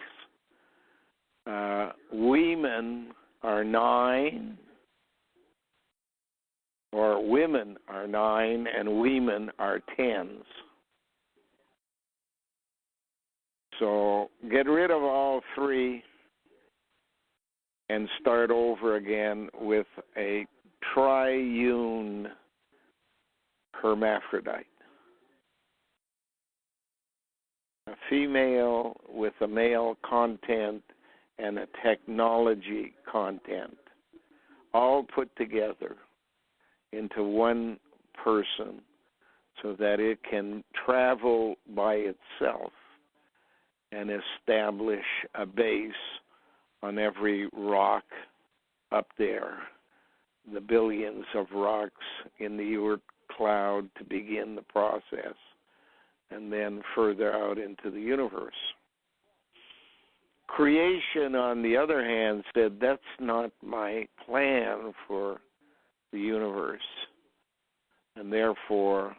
women are 9, or women are 9, and women are 10s. So get rid of all 3 and start over again with a triune hermaphrodite. A female with a male content and a technology content, all put together into one person so that it can travel by itself and establish a base on every rock up there, the billions of rocks in the Oort cloud to begin the process, and then further out into the universe. Creation, on the other hand, said, that's not my plan for the universe, and therefore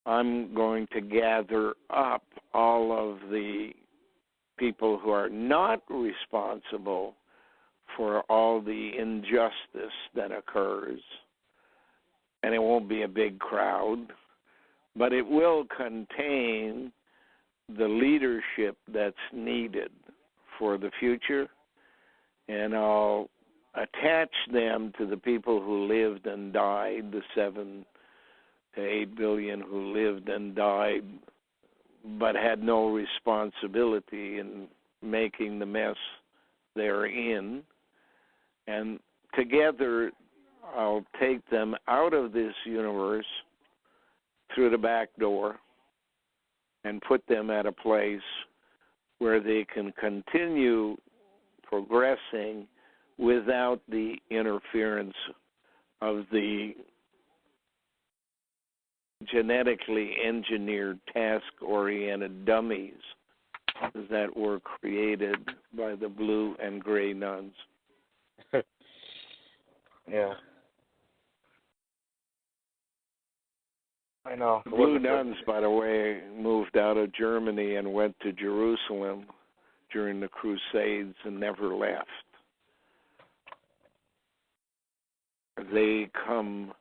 I'm going to gather up all of the people who are not responsible for all the injustice that occurs. And it won't be a big crowd, but it will contain the leadership that's needed for the future. And I'll attach them to the people who lived and died, the 7 to 8 billion who lived and died, but had no responsibility in making the mess they're in. And together, I'll take them out of this universe through the back door and put them at a place where they can continue progressing without the interference of the genetically engineered, task-oriented dummies that were created by the blue and gray nuns. Yeah. I know. The blue nuns, by the way, moved out of Germany and went to Jerusalem during the Crusades and never left. They come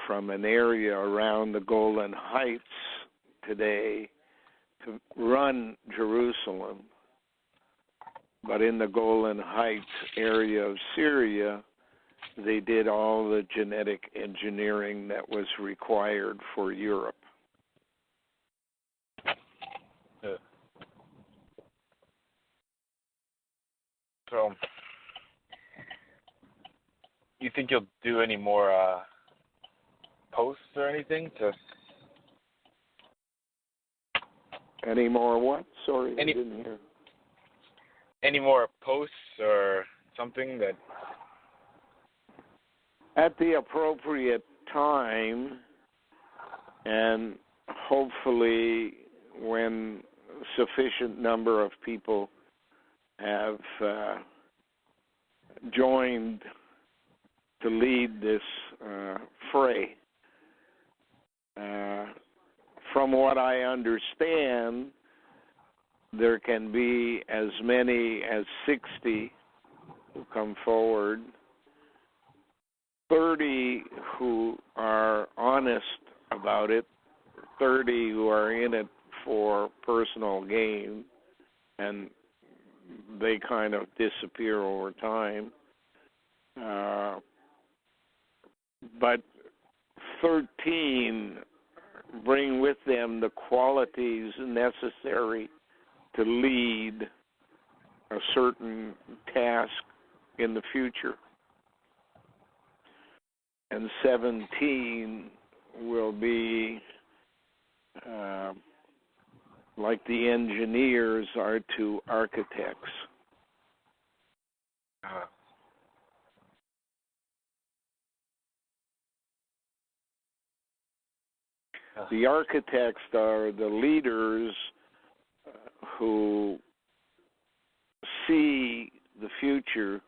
from an area around the Golan Heights today to run Jerusalem. But in the Golan Heights area of Syria, they did all the genetic engineering that was required for Europe. So, you think you'll do any more posts or anything to? Any more what? Sorry, I didn't hear. Any more posts or something that? At the appropriate time, and hopefully when a sufficient number of people have joined to lead this fray. From what I understand, there can be as many as 60 who come forward, 30 who are honest about it, 30 who are in it for personal gain, and they kind of disappear over time. But 13 bring with them the qualities necessary to lead a certain task in the future. And 17 will be like the engineers are to architects. The architects are the leaders who see the future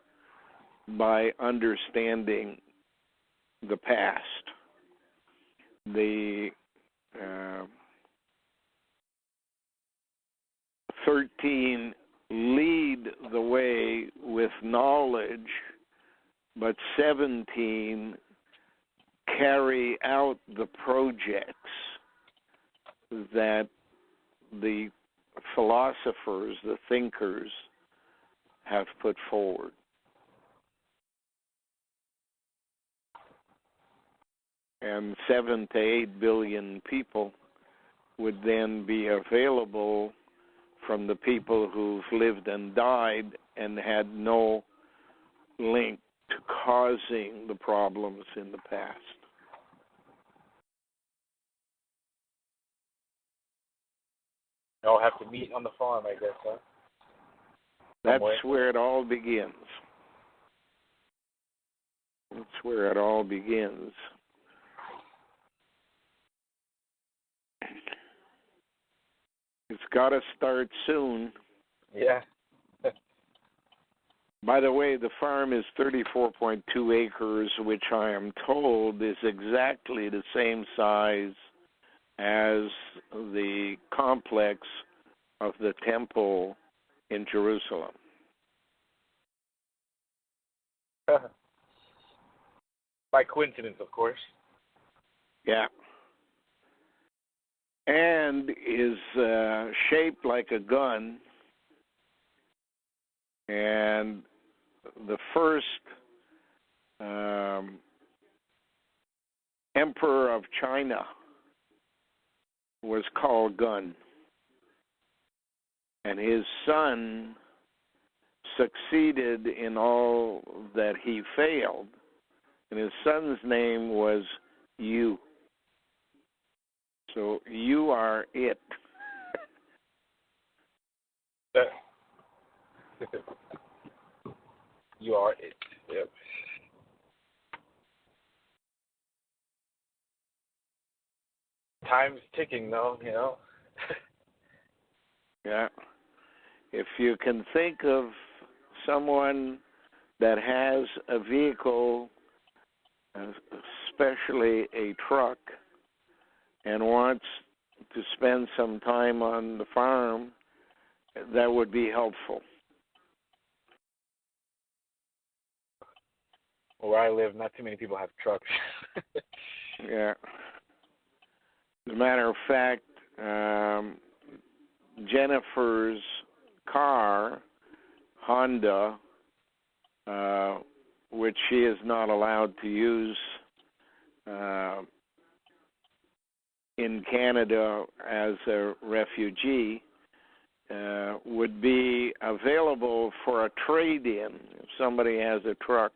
by understanding the past. The 13 lead the way with knowledge, but 17 carry out the projects that the philosophers, the thinkers, have put forward. And 7 to 8 billion people would then be available from the people who've lived and died and had no link to causing the problems in the past. They'll have to meet on the farm, I guess, huh? That's where it all begins. That's where it all begins. It's got to start soon. Yeah. By the way, the farm is 34.2 acres, which I am told is exactly the same size as the complex of the temple in Jerusalem. By coincidence, of course. Yeah. And is shaped like a gun. And the first emperor of China was called Gun. And his son succeeded in all that he failed. And his son's name was Yu. So you are it. You are it. Yep. Time's ticking, though, you know. Yeah. If you can think of someone that has a vehicle, especially a truck, and wants to spend some time on the farm, that would be helpful. Well, where I live, not too many people have trucks. Yeah. As a matter of fact, Jennifer's car, Honda, which she is not allowed to use in Canada as a refugee, would be available for a trade-in. If somebody has a truck,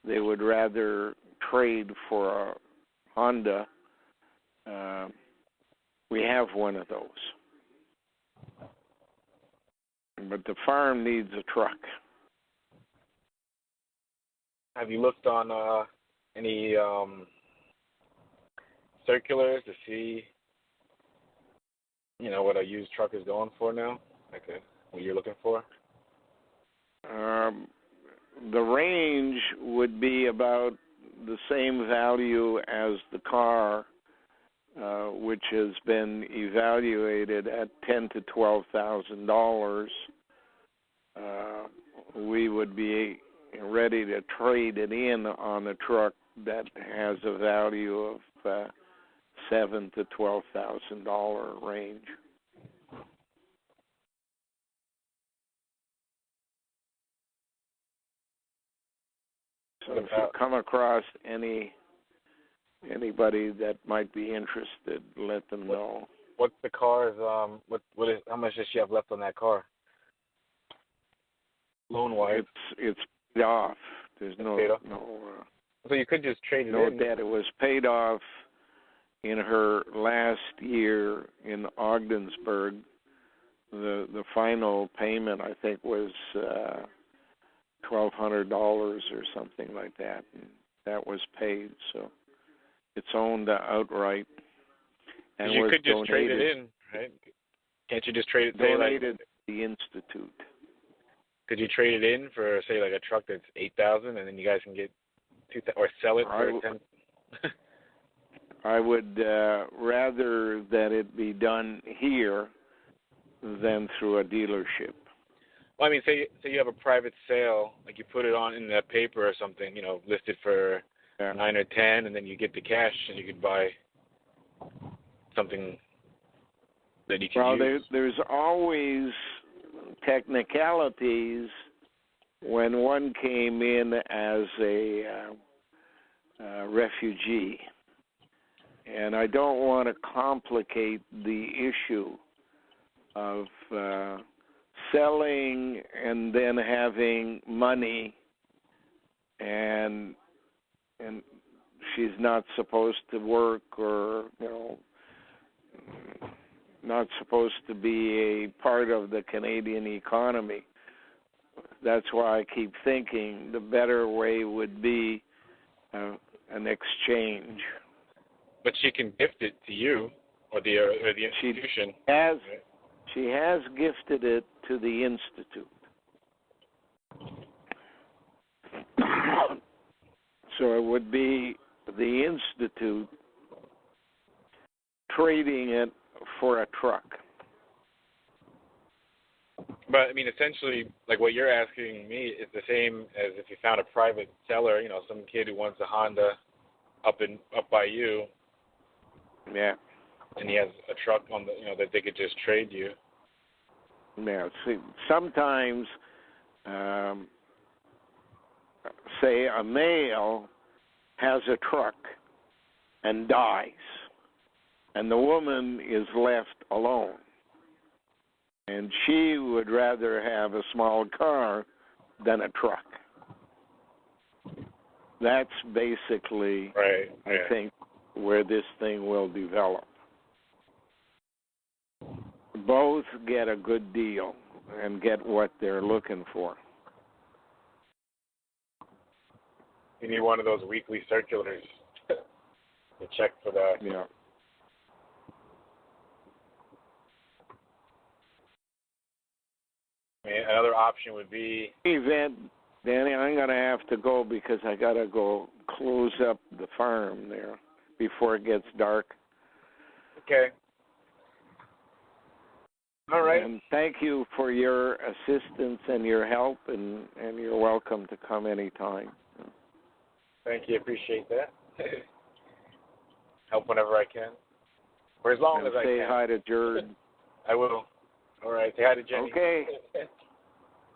they would rather trade for a Honda. We have one of those. But the farm needs a truck. Have you looked on any circulars to see, you know, what a used truck is going for now? Like what you're looking for? The range would be about the same value as the car, which has been evaluated at $10,000 to $12,000. We would be ready to trade it in on a truck that has a value of $7,000 to $12,000 range. So if you come across anybody that might be interested, let them know. What's the car's how much does she have left on that car? Loan wise. It's paid off. There's no so you could just trade it no in. debt. It was paid off in her last year in Ogdensburg. The final payment, I think, was $1,200 or something like that, and that was paid. So it's owned outright. And you was could just donated, trade it in, right? Can't you just trade it? Donated to the Institute. Could you trade it in for, say, like a truck that's $8,000, and then you guys can get $2,000, or sell it for $10,000? I would rather that it be done here than through a dealership. Well, I mean, say you have a private sale, like you put it on in the paper or something, listed for 9 or 10, and then you get the cash, and you could buy something that you can use. There's always technicalities when one came in as a refugee. And I don't want to complicate the issue of selling and then having money, and she's not supposed to work, or not supposed to be a part of the Canadian economy. That's why I keep thinking the better way would be an exchange. But she can gift it to you or the institution. She has gifted it to the Institute. So it would be the Institute trading it for a truck. But, I mean, essentially, like what you're asking me is the same as if you found a private seller, some kid who wants a Honda up by you. Yeah. And he has a truck on that they could just trade you. Yeah. See, sometimes, say a male has a truck and dies, and the woman is left alone, and she would rather have a small car than a truck. That's basically, right. I think, where this thing will develop. Both get a good deal and get what they're looking for. You need one of those weekly circulars to check for that. Yeah. I mean, another option would be... Event, Danny, I'm going to have to go because I got to go close up the farm there before it gets dark. Okay. All right. And thank you for your assistance and your help, and you're welcome to come anytime. Thank you. Appreciate that. Help whenever I can. For as long as I can. Say hi to Jared. I will. All right. Say hi to Jenny. Okay.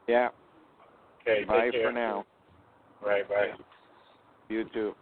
Yeah. Okay. Bye take care. for now. All right. Bye. You too.